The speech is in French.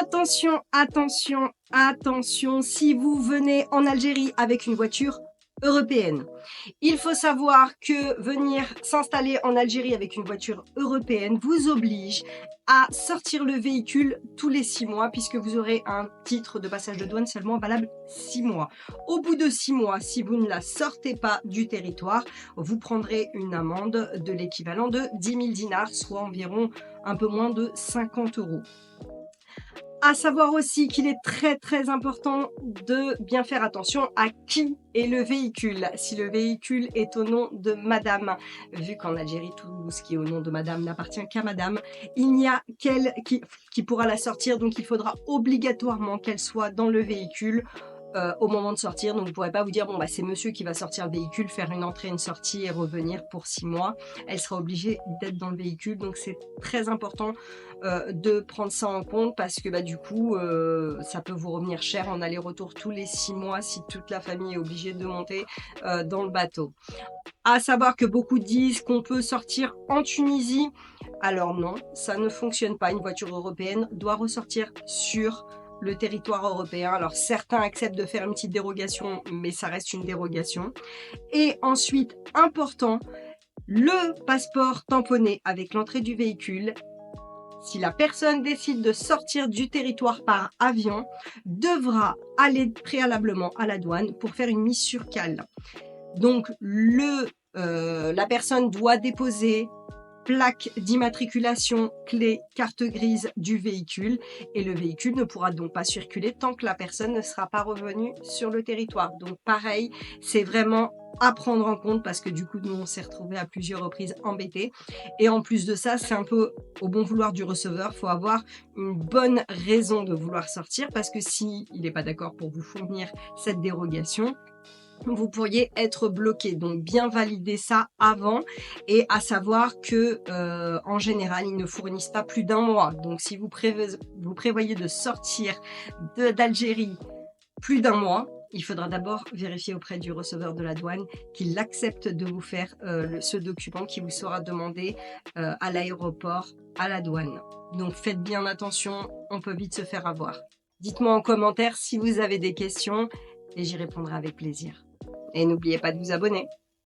Attention, attention, attention, si vous venez en Algérie avec une voiture européenne. Il faut savoir que venir s'installer en Algérie avec une voiture européenne vous oblige à sortir le véhicule tous les 6 mois puisque vous aurez un titre de passage de douane seulement valable 6 mois. Au bout de 6 mois, si vous ne la sortez pas du territoire, vous prendrez une amende de l'équivalent de 10 000 dinars, soit environ un peu moins de 50 €. À savoir aussi qu'il est très important de bien faire attention à qui est le véhicule. Si le véhicule est au nom de madame, vu qu'en Algérie tout ce qui est au nom de madame n'appartient qu'à madame, il n'y a qu'elle qui pourra la sortir, donc il faudra obligatoirement qu'elle soit dans le véhicule au moment de sortir. Donc vous ne pourrez pas vous dire bon bah c'est monsieur qui va sortir le véhicule, faire une entrée, une sortie et revenir pour 6 mois. Elle sera obligée d'être dans le véhicule, donc c'est très important de prendre ça en compte parce que bah, du coup ça peut vous revenir cher en aller-retour tous les 6 mois si toute la famille est obligée de monter dans le bateau. À savoir que beaucoup disent qu'on peut sortir en Tunisie. Alors non, ça ne fonctionne pas. Une voiture européenne doit ressortir sur le territoire européen. Alors certains acceptent de faire une petite dérogation, mais ça reste une dérogation. Et ensuite, important, le passeport tamponné avec l'entrée du véhicule. Si la personne décide de sortir du territoire par avion, devra aller préalablement à la douane pour faire une mise sur cale. Donc la personne doit déposer plaque d'immatriculation, clé, carte grise du véhicule et le véhicule ne pourra donc pas circuler tant que la personne ne sera pas revenue sur le territoire. Donc pareil, c'est vraiment à prendre en compte parce que du coup nous on s'est retrouvés à plusieurs reprises embêtés et en plus de ça c'est un peu au bon vouloir du receveur. Il faut avoir une bonne raison de vouloir sortir parce que si il n'est pas d'accord pour vous fournir cette dérogation, vous pourriez être bloqué. Donc bien valider ça avant et à savoir que en général ils ne fournissent pas plus d'1 mois. Donc si vous prévoyez de sortir d'Algérie plus d'1 mois, il faudra d'abord vérifier auprès du receveur de la douane qu'il accepte de vous faire ce document qui vous sera demandé à l'aéroport, à la douane. Donc faites bien attention, on peut vite se faire avoir. Dites-moi en commentaire si vous avez des questions et j'y répondrai avec plaisir. Et n'oubliez pas de vous abonner.